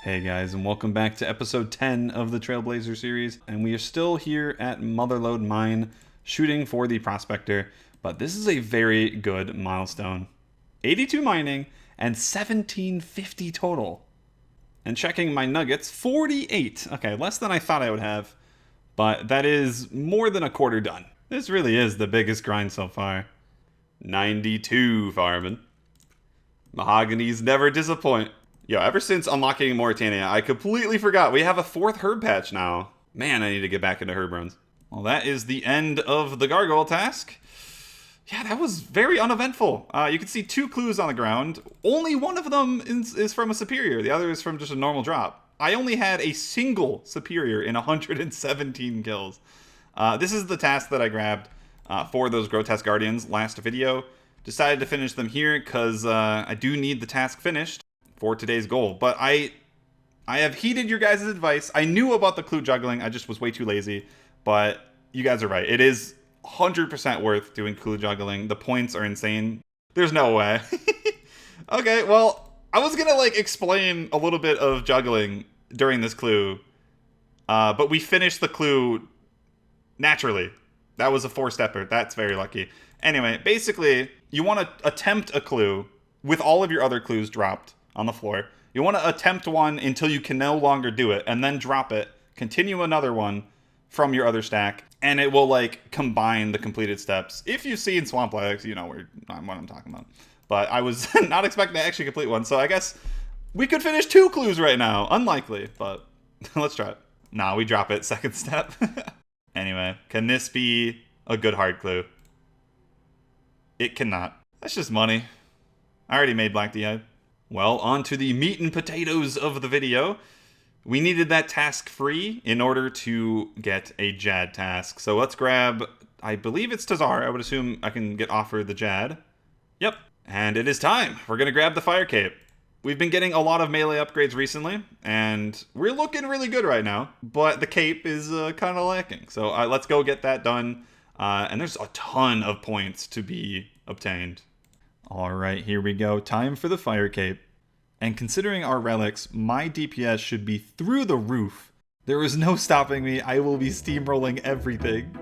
Hey guys, and welcome back to episode 10 of the Trailblazer series, and we are still here at Motherlode Mine, shooting for the Prospector, but this is a very good milestone. 82 mining, and 1750 total. And checking my nuggets, 48. Okay, less than I thought I would have, but that is more than a quarter done. This really is the biggest grind so far. 92 farming. Mahogany's never disappoint. Yo, ever since unlocking Mauritania, I completely forgot we have a 4th herb patch now. Man, I need to get back into herb runs. Well, that is the end of the gargoyle task. Yeah, that was very uneventful. You can see 2 clues on the ground. Only one of them is from a superior. The other is from just a normal drop. I only had a single superior in 117 kills. This is the task that I grabbed for those grotesque guardians last video. Decided to finish them here because I do need the task finished for today's goal. But I have heeded your guys' advice. I knew about the clue juggling. I just was way too lazy. But you guys are right. It is 100% worth doing clue juggling. The points are insane. There's no way. Okay, well, I was gonna explain a little bit of juggling during this clue. But we finished the clue naturally. That was a 4-stepper. That's very lucky. Anyway, basically, you want to attempt a clue with all of your other clues dropped on the floor. You want to attempt one until you can no longer do it, and then drop it. Continue another one from your other stack, and it will combine the completed steps. If you've seen Swamp Legs, you know what I'm talking about. But I was not expecting to actually complete one, so I guess we could finish 2 clues right now. Unlikely, but let's try it. Nah, we drop it. 2nd step. Anyway, can this be a good hard clue? It cannot. That's just money. I already made Black DI. Well, on to the meat and potatoes of the video. We needed that task free in order to get a Jad task. So let's grab, I believe it's TzHaar. I would assume I can get offered the Jad. Yep. And it is time. We're going to grab the Fire Cape. We've been getting a lot of melee upgrades recently, and we're looking really good right now. But the cape is kind of lacking. So let's go get that done. And there's a ton of points to be obtained. Alright, here we go. Time for the Fire Cape. And considering our relics, my DPS should be through the roof. There is no stopping me. I will be steamrolling everything.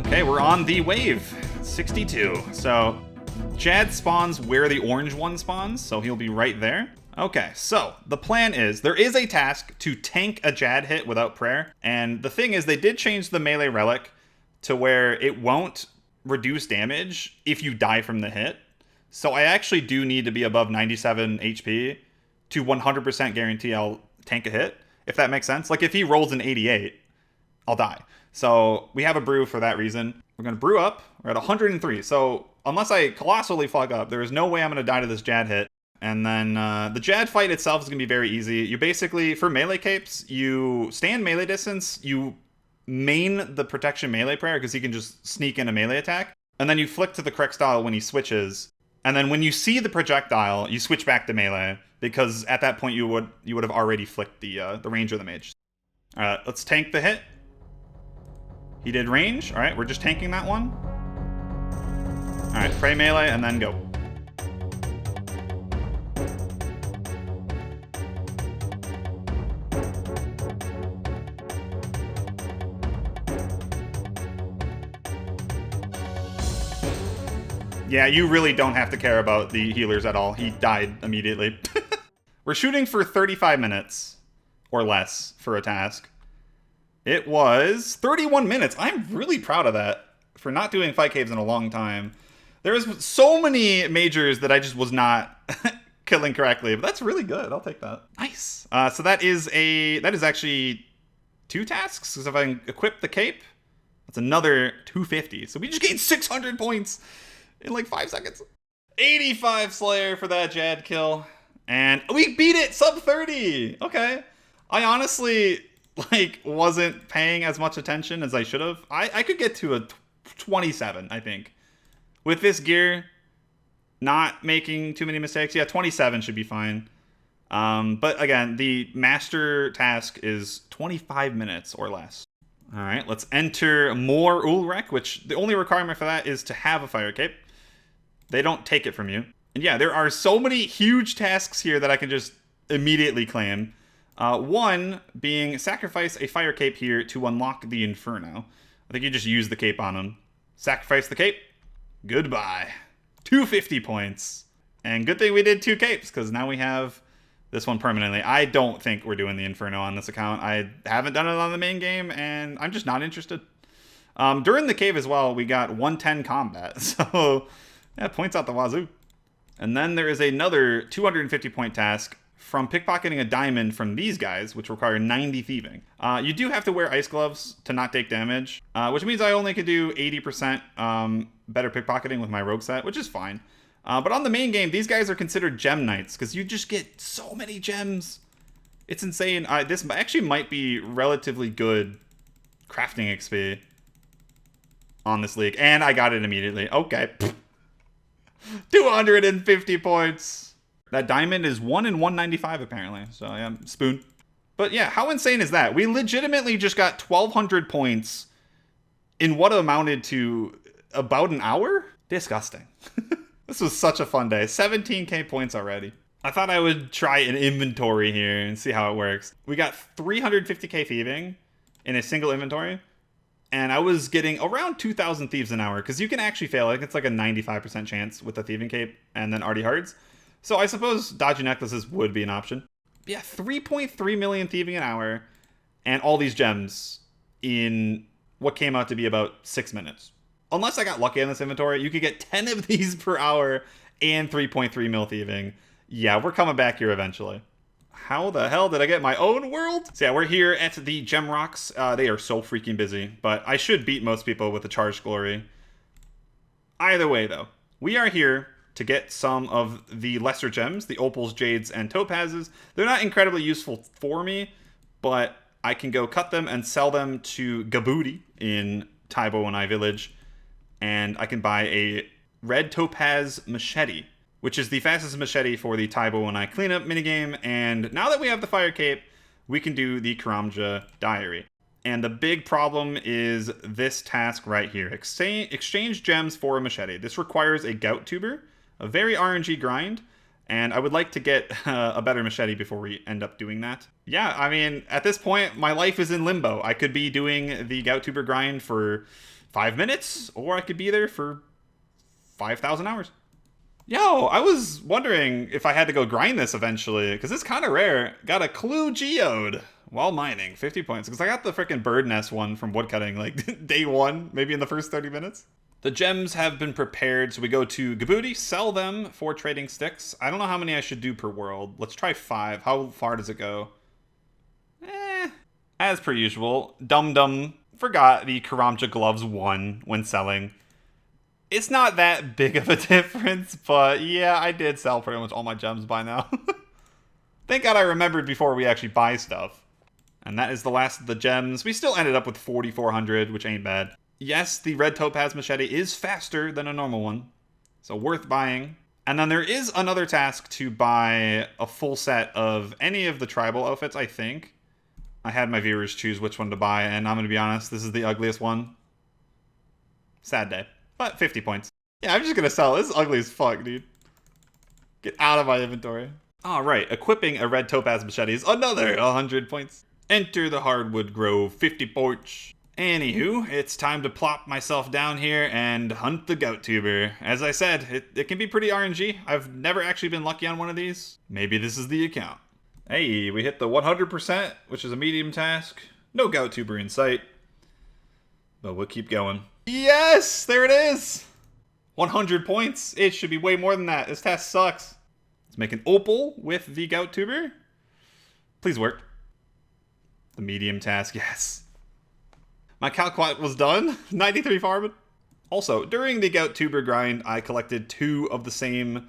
Okay, we're on the wave, 62. So, Jad spawns where the orange one spawns, so he'll be right there. Okay, so the plan is, there is a task to tank a Jad hit without prayer, and the thing is, they did change the melee relic to where it won't reduce damage if you die from the hit. So I actually do need to be above 97 HP to 100% guarantee I'll tank a hit, if that makes sense. Like, if he rolls an 88, I'll die. So we have a brew for that reason. We're going to brew up. We're at 103. So unless I colossally fuck up, there is no way I'm going to die to this Jad hit. And then the Jad fight itself is going to be very easy. You basically, for melee capes, you stand melee distance, you main the protection melee prayer because he can just sneak in a melee attack. And then you flick to the correct style when he switches. And then when you see the projectile, you switch back to melee because at that point you would have already flicked the range of the mage. Let's tank the hit. He did range. All right, we're just tanking that one. All right, pray melee and then go. Yeah, you really don't have to care about the healers at all. He died immediately. We're shooting for 35 minutes or less for a task. It was 31 minutes. I'm really proud of that for not doing fight caves in a long time. There was so many majors that I just was not killing correctly, but that's really good. I'll take that. Nice. So that is actually 2 tasks. Because if I equip the cape, that's another 250. So we just gained 600 points in like 5 seconds. 85 Slayer for that Jad kill. And we beat it, sub 30. Okay. I honestly like, wasn't paying as much attention as I should have. I could get to a 27, I think. With this gear, not making too many mistakes. Yeah, 27 should be fine. But again, the master task is 25 minutes or less. All right, let's enter more Ulrek, which the only requirement for that is to have a fire cape. They don't take it from you. And yeah, there are so many huge tasks here that I can just immediately claim. One being sacrifice a fire cape here to unlock the Inferno. I think you just use the cape on them. Sacrifice the cape. Goodbye. 250 points. And good thing we did 2 capes, because now we have this one permanently. I don't think we're doing the Inferno on this account. I haven't done it on the main game, and I'm just not interested. During the cave as well, we got 110 combat. So, yeah, points out the wazoo. And then there is another 250 point task from pickpocketing a diamond from these guys, which require 90 thieving. You do have to wear ice gloves to not take damage, which means I only could do 80% better pickpocketing with my rogue set, which is fine. But on the main game, these guys are considered gem knights because you just get so many gems. It's insane. This actually might be relatively good crafting XP on this league. And I got it immediately. Okay. 250 points. That diamond is 1 in 195 apparently. So yeah, spoon. But yeah, how insane is that? We legitimately just got 1,200 points in what amounted to about an hour? Disgusting. This was such a fun day. 17k points already. I thought I would try an inventory here and see how it works. We got 350k thieving in a single inventory. And I was getting around 2,000 thieves an hour, because you can actually fail. I think it's like a 95% chance with the thieving cape and then arty hearts. So I suppose dodgy necklaces would be an option. But yeah, 3.3 million thieving an hour and all these gems in what came out to be about 6 minutes. Unless I got lucky on this inventory, you could get 10 of these per hour and 3.3 mil thieving. Yeah, we're coming back here eventually. How the hell did I get my own world? So yeah, we're here at the gem rocks. They are so freaking busy, but I should beat most people with the charged glory. Either way, though, we are here to get some of the lesser gems, the opals, jades, and topazes. They're not incredibly useful for me, but I can go cut them and sell them to Gabooti in Taibo and I Village, and I can buy a red topaz machete, which is the fastest machete for the Taibo and I cleanup minigame. And now that we have the fire cape, we can do the Karamja diary. And the big problem is this task right here. Exchange gems for a machete. This requires a Gout tuber, a very RNG grind, and I would like to get a better machete before we end up doing that. Yeah, I mean, at this point, my life is in limbo. I could be doing the Gout tuber grind for 5 minutes, or I could be there for 5,000 hours. Yo, I was wondering if I had to go grind this eventually, because it's kind of rare. Got a clue geode while mining, 50 points, because I got the freaking bird nest one from woodcutting like day 1, maybe in the first 30 minutes. The gems have been prepared, so we go to Gabooti, sell them for trading sticks. I don't know how many I should do per world. Let's try 5. How far does it go? As per usual, Dum forgot the Karamja gloves 1 when selling. It's not that big of a difference, but yeah, I did sell pretty much all my gems by now. Thank God I remembered before we actually buy stuff. And that is the last of the gems. We still ended up with 4,400, which ain't bad. Yes, the red topaz machete is faster than a normal one, so worth buying. And then there is another task to buy a full set of any of the tribal outfits, I think. I had my viewers choose which one to buy, and I'm going to be honest, this is the ugliest one. Sad day. But 50 points. Yeah, I'm just going to sell it. This is ugly as fuck, dude. Get out of my inventory. Alright, equipping a red topaz machete is another 100 points. Enter the hardwood grove, 50 points. Anywho, it's time to plop myself down here and hunt the Gout tuber. As I said, it can be pretty RNG. I've never actually been lucky on one of these. Maybe this is the account. Hey, we hit the 100%, which is a medium task. No Gout tuber in sight. But we'll keep going. Yes! There it is! 100 points. It should be way more than that. This task sucks. Let's make an opal with the Gout tuber. Please work. The medium task, yes. My calquat was done. 93 farming. Also, during the Gout tuber grind, I collected 2 of the same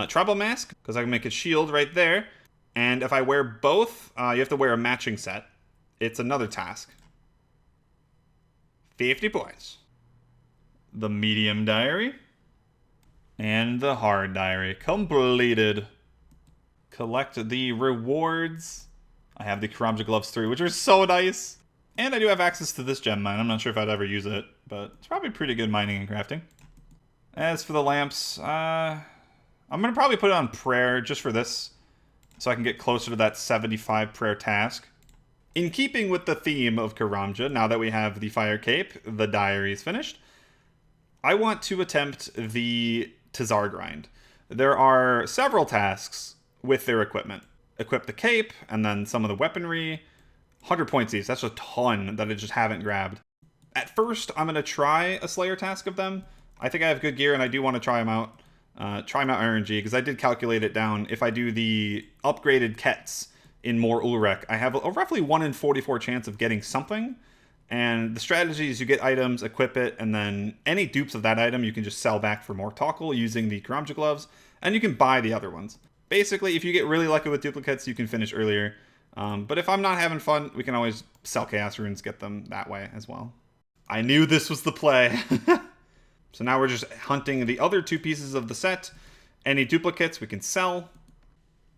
tribal mask, because I can make a shield right there. And if I wear both, you have to wear a matching set. It's another task. 50 points. The medium diary. And the hard diary. Completed. Collect the rewards. I have the Karamja gloves 3, which are so nice. And I do have access to this gem mine. I'm not sure if I'd ever use it, but it's probably pretty good mining and crafting. As for the lamps, I'm going to probably put it on prayer just for this, so I can get closer to that 75 prayer task. In keeping with the theme of Karamja, now that we have the fire cape, the diaries finished, I want to attempt the TzHaar grind. There are several tasks with their equipment. Equip the cape, and then some of the weaponry. 100 points each. That's a ton that I just haven't grabbed. At first, I'm going to try a Slayer task of them. I think I have good gear, and I do want to try them out. Try them out RNG, because I did calculate it down. If I do the upgraded Kets in more Ulrek, I have a roughly 1 in 44 chance of getting something. And the strategy is you get items, equip it, and then any dupes of that item you can just sell back for more Tokkul using the Karamja gloves, and you can buy the other ones. Basically, if you get really lucky with duplicates, you can finish earlier. But if I'm not having fun, we can always sell Chaos Runes, get them that way as well. I knew this was the play. So now we're just hunting the other 2 pieces of the set. Any duplicates we can sell.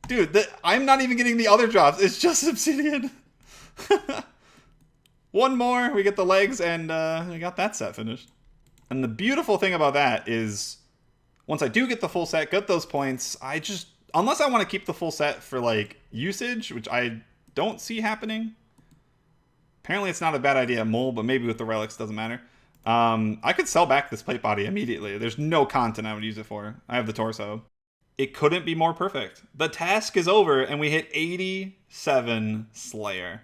Dude, I'm not even getting the other drops. It's just obsidian. One more, we get the legs, and we got that set finished. And the beautiful thing about that is, once I do get the full set, get those points, unless I want to keep the full set for, like, usage, which I don't see happening. Apparently it's not a bad idea at Mole, but maybe with the relics, doesn't matter. I could sell back this plate body immediately. There's no content I would use it for. I have the torso. It couldn't be more perfect. The task is over, and we hit 87 Slayer.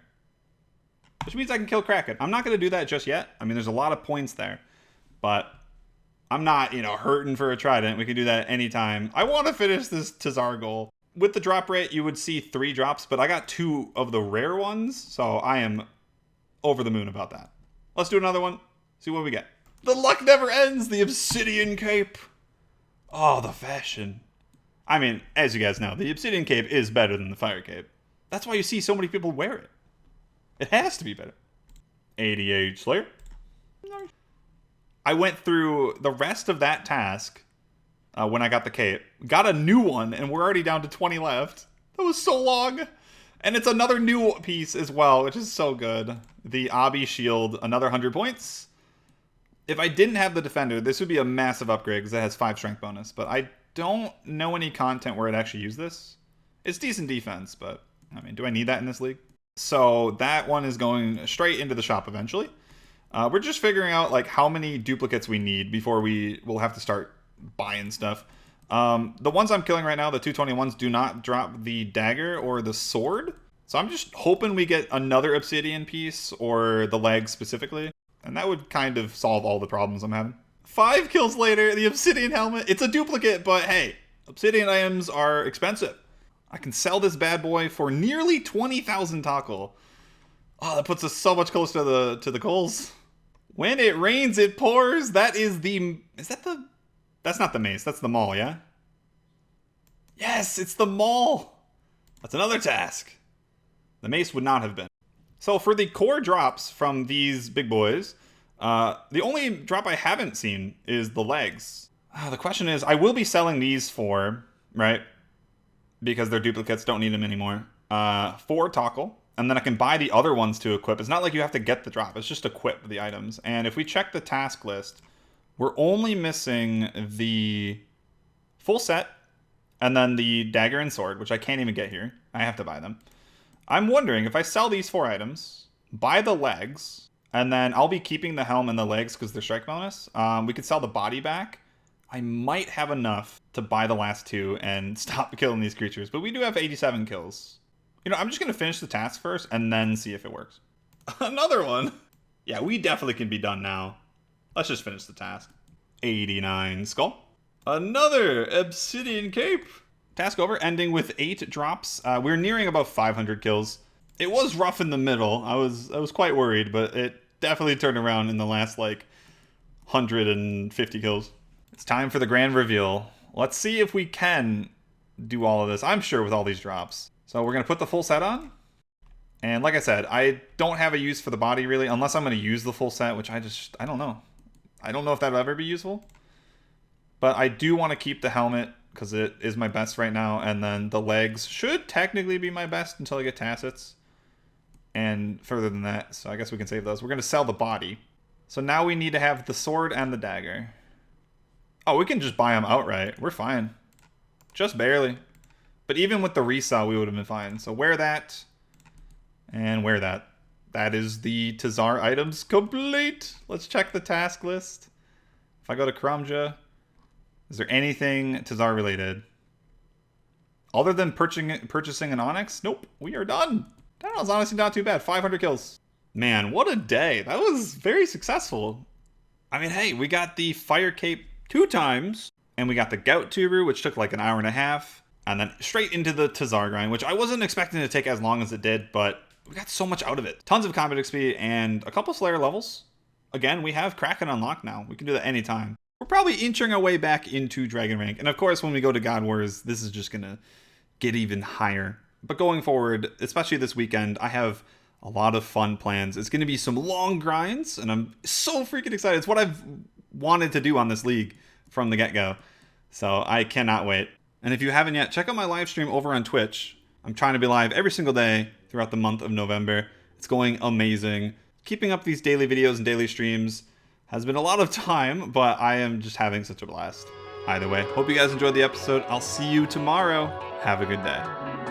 Which means I can kill Kraken. I'm not going to do that just yet. I mean, there's a lot of points there. But I'm not, hurting for a trident. We can do that anytime. I want to finish this TzHaar goal. With the drop rate, you would see 3 drops, but I got 2 of the rare ones, so I am over the moon about that. Let's do another one. See what we get. The luck never ends. The obsidian cape. Oh, the fashion. I mean, as you guys know, the obsidian cape is better than the fire cape. That's why you see so many people wear it. It has to be better. 88 Slayer. I went through the rest of that task when I got the cape. Got a new one, and we're already down to 20 left. That was so long. And it's another new piece as well, which is so good. The Abi shield, another 100 points. If I didn't have the defender, this would be a massive upgrade because it has 5 strength bonus. But I don't know any content where it actually used this. It's decent defense, but I mean, do I need that in this league? So that one is going straight into the shop eventually. We're just figuring out like how many duplicates we need before we'll have to start buying stuff. The ones I'm killing right now, the 221s, do not drop the dagger or the sword. So I'm just hoping we get another obsidian piece or the legs specifically. And that would kind of solve all the problems I'm having. 5 kills later, the obsidian helmet. It's a duplicate, but hey, obsidian items are expensive. I can sell this bad boy for nearly 20,000 Tokkul. Oh, that puts us so much closer to the goals. When it rains, it pours. That is the... That's not the mace. That's the maul, yeah? Yes, it's the maul. That's another task. The mace would not have been. So for the core drops from these big boys, the only drop I haven't seen is the legs. The question is, I will be selling these for, right? Because their duplicates, don't need them anymore. 4 Tokkul. And then I can buy the other ones to equip. It's not like you have to get the drop. It's just equip the items. And if we check the task list, we're only missing the full set and then the dagger and sword, which I can't even get here. I have to buy them. I'm wondering if I sell these 4 items, buy the legs, and then I'll be keeping the helm and the legs because they're strike bonus. We could sell the body back. I might have enough to buy the last 2 and stop killing these creatures. But we do have 87 kills. I'm just going to finish the task first and then see if it works. Another one. Yeah, we definitely can be done now. Let's just finish the task. 89 skull. Another obsidian cape. Task over, ending with 8 drops. We're nearing about 500 kills. It was rough in the middle. I was quite worried, but it definitely turned around in the last, 150 kills. It's time for the grand reveal. Let's see if we can do all of this. I'm sure with all these drops. So we're going to put the full set on. And like I said, I don't have a use for the body really, unless I'm going to use the full set, which I don't know. I don't know if that'll ever be useful. But I do want to keep the helmet because it is my best right now. And then the legs should technically be my best until I get Tacits. And further than that, so I guess we can save those. We're going to sell the body. So now we need to have the sword and the dagger. Oh, we can just buy them outright. We're fine. Just barely. But even with the resell, we would have been fine. So wear that. And wear that. That is the TzHaar items complete. Let's check the task list. If I go to Karamja, is there anything TzHaar related? Other than purchasing an Onyx? Nope, we are done. That was honestly not too bad. 500 kills. Man, what a day. That was very successful. I mean, hey, we got the Fire Cape 2 times. And we got the Gout tuber, which took like an hour and a half. And then straight into the TzHaar grind, which I wasn't expecting to take as long as it did, but we got so much out of it. Tons of combat XP and a couple Slayer levels. Again, we have Kraken unlocked now. We can do that anytime. We're probably inching our way back into Dragon rank. And of course, when we go to God Wars, this is just going to get even higher. But going forward, especially this weekend, I have a lot of fun plans. It's going to be some long grinds, and I'm so freaking excited. It's what I've wanted to do on this league from the get-go. So I cannot wait. And if you haven't yet, check out my live stream over on Twitch. I'm trying to be live every single day throughout the month of November. It's going amazing. Keeping up these daily videos and daily streams has been a lot of time, but I am just having such a blast. Either way, hope you guys enjoyed the episode. I'll see you tomorrow. Have a good day.